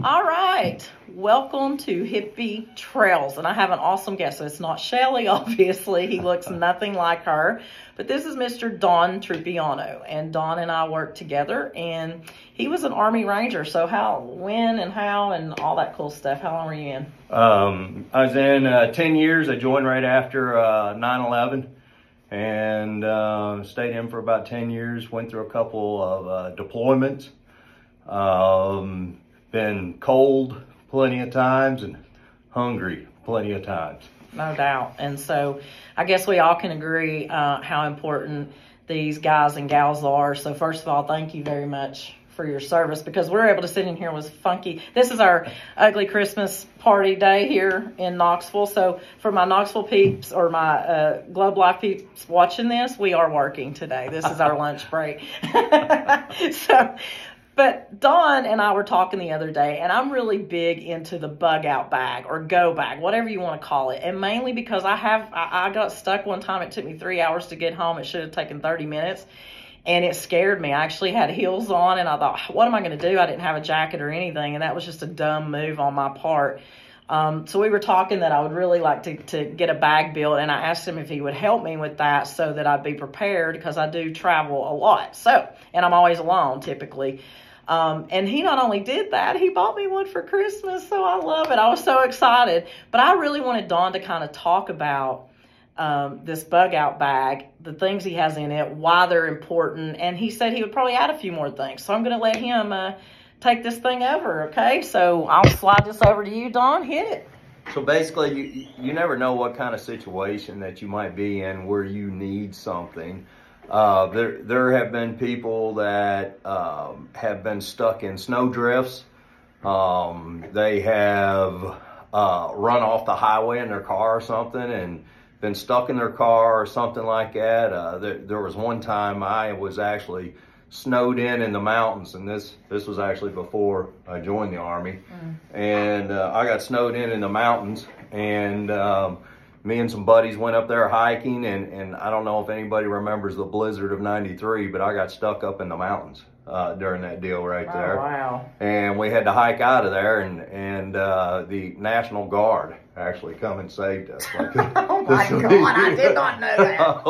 All right, welcome to Hippie Trails, and I have an awesome guest. So it's not Shelly, obviously. He looks nothing like her, but this is Mr. Don Trupiano, and Don and I worked together, and he was an Army Ranger. So when, and how, and all that cool stuff. How long were you in? I was in 10 years. I joined right after 9/11 and stayed in for about 10 years. Went through a couple of deployments. Been cold plenty of times and hungry plenty of times. No doubt. And so I guess we all can agree how important these guys and gals are. So first of all, thank you very much for your service, because we're able to sit in here with funky. This is our ugly Christmas party day here in Knoxville. So for my Knoxville peeps or my Globe Life peeps watching this, we are working today. This is our lunch break. But Don and I were talking the other day, and I'm really big into the bug out bag or go bag, whatever you want to call it. And mainly because I got stuck one time. It took me 3 hours to get home. It should have taken 30 minutes. And it scared me. I actually had heels on, and I thought, what am I going to do? I didn't have a jacket or anything, and that was just a dumb move on my part. So we were talking that I would really like to get a bag built, and I asked him if he would help me with that so that I'd be prepared, because I do travel a lot. And I'm always alone typically. And he not only did that, he bought me one for Christmas, so I love it. I was so excited. But I really wanted Don to kind of talk about this bug out bag, the things he has in it, why they're important, and he said he would probably add a few more things. So I'm going to let him take this thing over, okay? So I'll slide this over to you, Don. Hit it. So basically, you never know what kind of situation that you might be in where you need something. There have been people that have been stuck in snow drifts. They have run off the highway in their car or something and been stuck in their car or something like that. There was one time I was actually snowed in the mountains, and this was actually before I joined the Army. And I got snowed in the mountains, and me and some buddies went up there hiking, and I don't know if anybody remembers the blizzard of '93, but I got stuck up in the mountains during that deal right there. Oh, wow. And we had to hike out of there, and the National Guard actually come and saved us. Oh my God, I did not know that.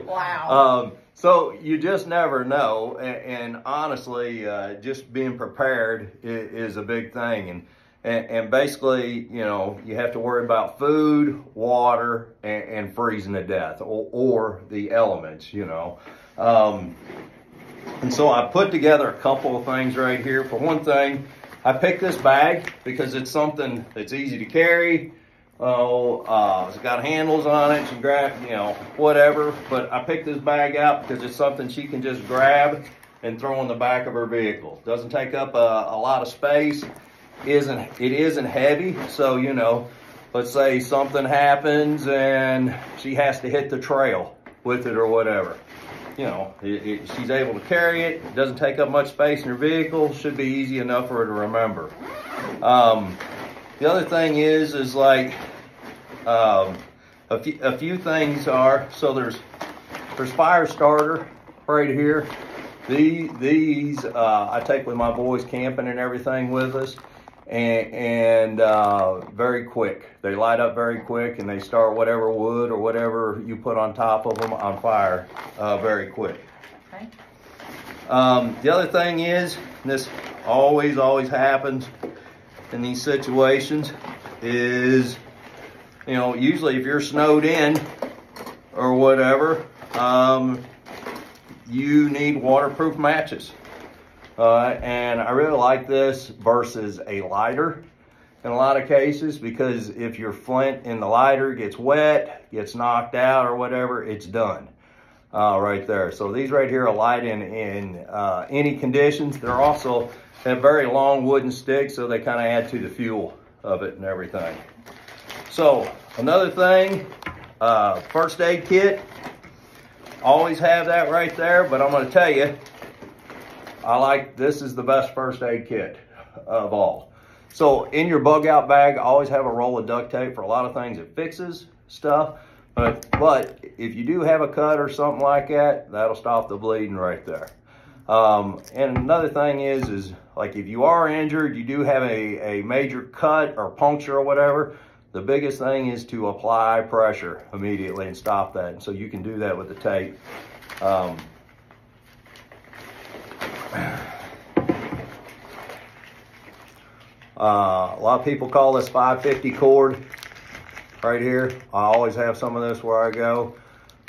Wow. So you just never know, and honestly, just being prepared is a big thing. And basically, you know, you have to worry about food, water, and freezing to death, or the elements, you know. And so I put together a couple of things right here. For one thing, I picked this bag because it's something that's easy to carry. It's got handles on it. She can grab, you know, whatever. But I picked this bag out because it's something she can just grab and throw in the back of her vehicle. Doesn't take up a lot of space. It isn't heavy, so, you know, let's say something happens and she has to hit the trail with it or whatever. You know, she's able to carry it. It doesn't take up much space in her vehicle. Should be easy enough for her to remember. The other thing is like a few things are, so there's fire starter right here. These I take with my boys camping and everything with us. And very quick. They light up very quick, and they start whatever wood or whatever you put on top of them on fire very quick. Okay. The other thing is, this always happens in these situations, is, you know, usually if you're snowed in or whatever, you need waterproof matches. And I really like this versus a lighter in a lot of cases, because if your flint in the lighter gets wet, gets knocked out or whatever, it's done right there. So these right here are light in any conditions. They're also have very long wooden sticks, so they kind of add to the fuel of it and everything. So another thing, first aid kit, always have that right there, but I'm going to tell you, this is the best first aid kit of all. So in your bug out bag, always have a roll of duct tape. For a lot of things, it fixes stuff. But if you do have a cut or something like that, that'll stop the bleeding right there. And another thing is like if you are injured, you do have a major cut or puncture or whatever, the biggest thing is to apply pressure immediately and stop that. And so you can do that with the tape. A lot of people call this 550 cord right here. I always have some of this where I go.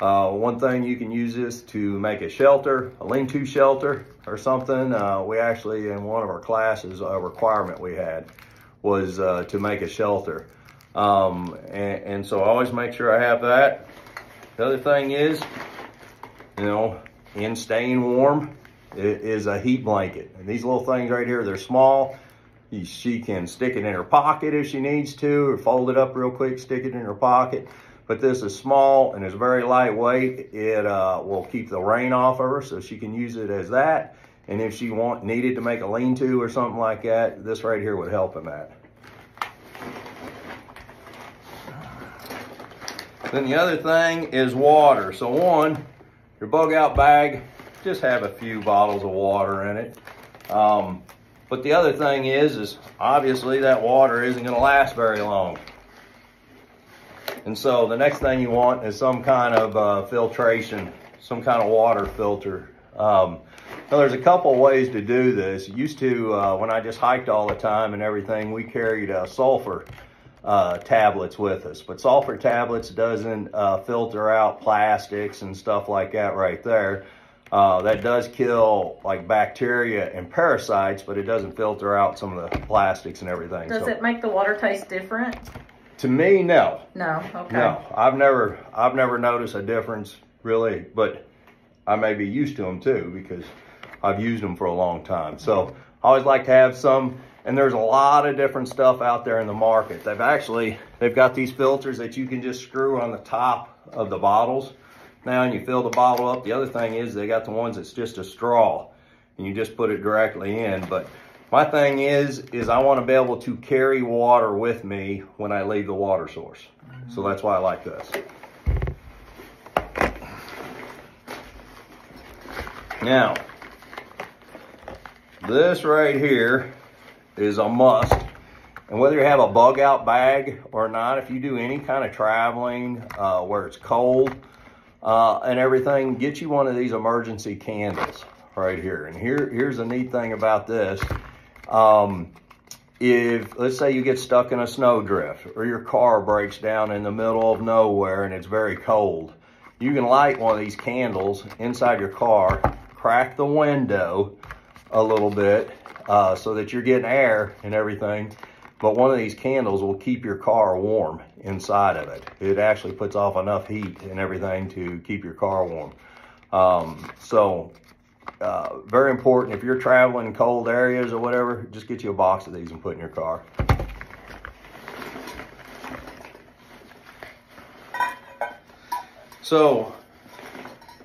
One thing you can use this to make a shelter, a lean-to shelter or something. We actually, in one of our classes, a requirement we had was to make a shelter. And so I always make sure I have that. The other thing is, you know, in staying warm is a heat blanket. And these little things right here, they're small. She can stick it in her pocket if she needs to, or fold it up real quick, stick it in her pocket. But this is small and it's very lightweight. It will keep the rain off of her, so she can use it as that. And if she needed to make a lean-to or something like that, this right here would help in that. Then the other thing is water. So one, your bug out bag, just have a few bottles of water in it. But the other thing is obviously that water isn't going to last very long. And so the next thing you want is some kind of filtration, some kind of water filter. Now there's a couple of ways to do this. Used to, when I just hiked all the time and everything, we carried sulfur tablets with us. But sulfur tablets doesn't filter out plastics and stuff like that right there. That does kill like bacteria and parasites, but it doesn't filter out some of the plastics and everything. Does it make the water taste different? To me, no. No, okay. No, I've never noticed a difference really, but I may be used to them too because I've used them for a long time. So I always like to have some, and there's a lot of different stuff out there in the market. They've got these filters that you can just screw on the top of the bottles now, and you fill the bottle up. The other thing is they got the ones that's just a straw and you just put it directly in. But my thing is I want to be able to carry water with me when I leave the water source. So that's why I like this. Now, this right here is a must. And whether you have a bug out bag or not, if you do any kind of traveling where it's cold and everything, get you one of these emergency candles right here. And here's the neat thing about this. If, let's say you get stuck in a snowdrift or your car breaks down in the middle of nowhere and it's very cold, you can light one of these candles inside your car, crack the window a little bit so that you're getting air and everything. But one of these candles will keep your car warm inside of it. It actually puts off enough heat and everything to keep your car warm. Very important. If you're traveling in cold areas or whatever, just get you a box of these and put in your car. So,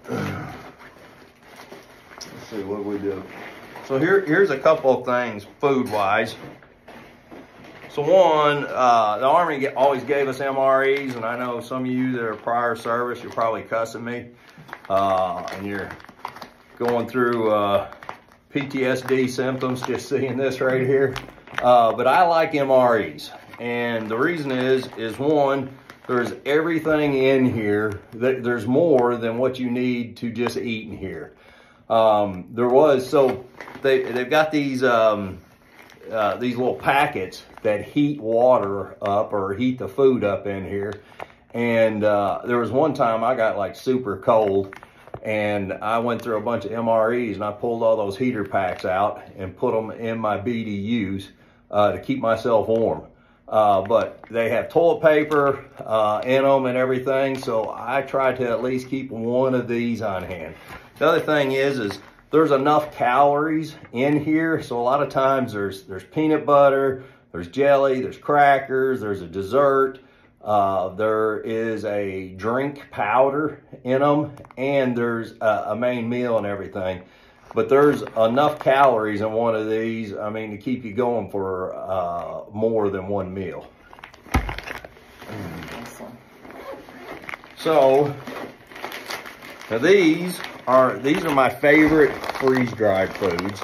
let's see what we do. So here's a couple of things food-wise. So one, the Army always gave us MREs, and I know some of you that are prior service, you're probably cussing me, and you're going through PTSD symptoms just seeing this right here. But I like MREs, and the reason is one, there's everything in here. There's more than what you need to just eat in here. So they've got these little packets that heat water up or heat the food up in here. And there was one time I got like super cold and I went through a bunch of MREs and I pulled all those heater packs out and put them in my BDUs to keep myself warm. But they have toilet paper in them and everything, so I try to at least keep one of these on hand. The other thing is there's enough calories in here, so a lot of times there's peanut butter, there's jelly, there's crackers, there's a dessert, there is a drink powder in them, and there's a main meal and everything. But there's enough calories in one of these, I mean, to keep you going for more than one meal. So, now these these are my favorite freeze-dried foods.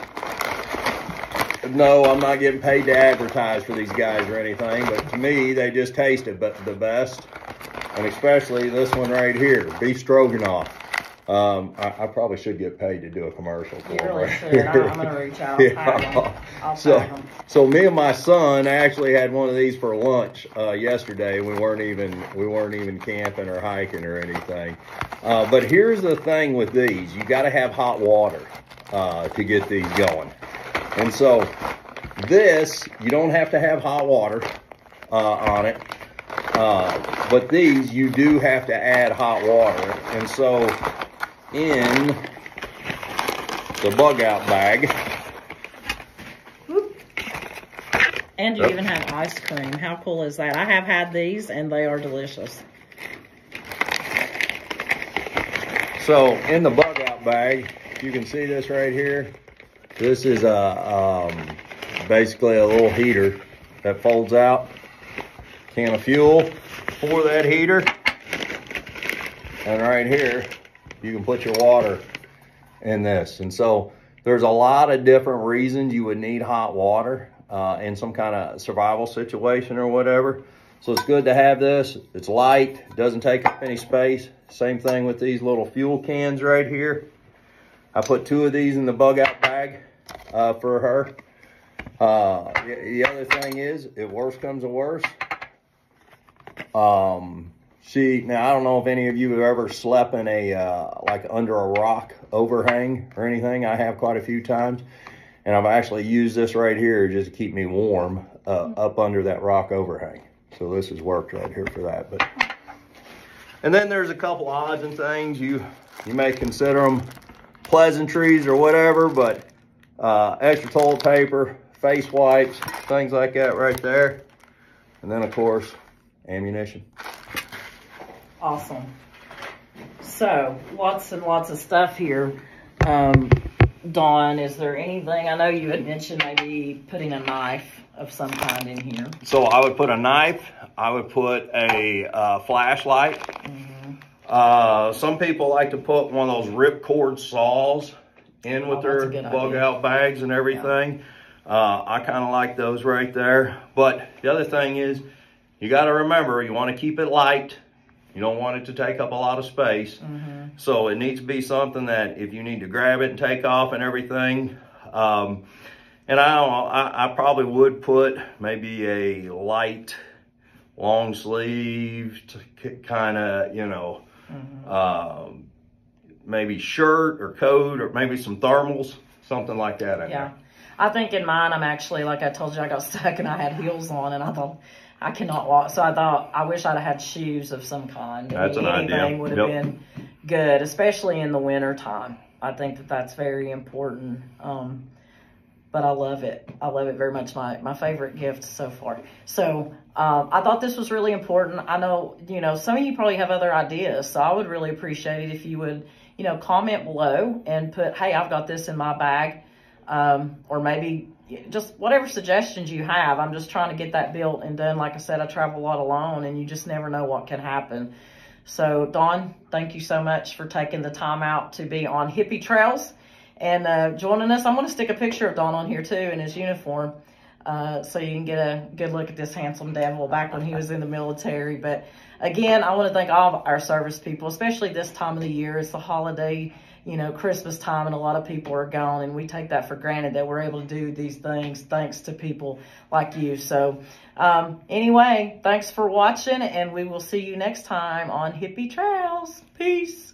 No, I'm not getting paid to advertise for these guys or anything, but to me, they just taste the best. And especially this one right here, beef stroganoff. I probably should get paid to do a commercial for You really right should. here. I'm going to reach out. I'll tag them. So me and my son actually had one of these for lunch yesterday. We weren't even camping or hiking or anything. But here's the thing with these: you got to have hot water to get these going. And so this, you don't have to have hot water on it. But these, you do have to add hot water. And so in the bug out bag. And you even have ice cream. How cool is that? I have had these and they are delicious. So in the bug out bag, you can see this right here. This is basically a little heater that folds out. Can of fuel for that heater. And right here, you can put your water in this. And so there's a lot of different reasons you would need hot water in some kind of survival situation or whatever. So it's good to have this. It's light, doesn't take up any space. Same thing with these little fuel cans right here. I put 2 of these in the bug out bag for her. The other thing is, if worse comes to worse, now I don't know if any of you have ever slept in a, like under a rock overhang or anything. I have quite a few times. And I've actually used this right here just to keep me warm up under that rock overhang. So this has worked right here for that. And then there's a couple odds and things. You may consider them pleasantries or whatever, but extra toilet paper, face wipes, things like that right there. And then of course, ammunition. Awesome. So lots and lots of stuff here. Dawn, is there anything, I know you had mentioned maybe putting a knife of some kind in here. So I would put a knife, I would put a flashlight. Some people like to put one of those ripcord saws in with their bug out bags and everything. Yeah. I kind of like those right there. But the other thing is, you got to remember, you want to keep it light. You don't want it to take up a lot of space. So it needs to be something that if you need to grab it and take off and everything. And I don't know, I probably would put maybe a light, long sleeved kind of, you know, maybe shirt or coat or maybe some thermals, something like that. Yeah. I think in mine, I'm actually, like I told you, I got stuck and I had heels on and I thought, I cannot walk. So I thought, I wish I'd have had shoes of some kind. That's an idea. Anything would have been good, especially in the winter time. I think that that's very important. But I love it. I love it very much. My favorite gift so far. So I thought this was really important. I know, you know, some of you probably have other ideas. So I would really appreciate it if you would, you know, comment below and put, hey, I've got this in my bag. Or maybe just whatever suggestions you have. I'm just trying to get that built and done. Like I said, I travel a lot alone and you just never know what can happen. So Dawn, thank you so much for taking the time out to be on Hippie Trails and joining us. I'm going to stick a picture of Dawn on here too in his uniform so you can get a good look at this handsome devil back when he was in the military. But again, I want to thank all of our service people, especially this time of the year. It's the holiday, you know, Christmas time, and a lot of people are gone, and we take that for granted that we're able to do these things thanks to people like you. So anyway, thanks for watching, and we will see you next time on Hippie Trails. Peace.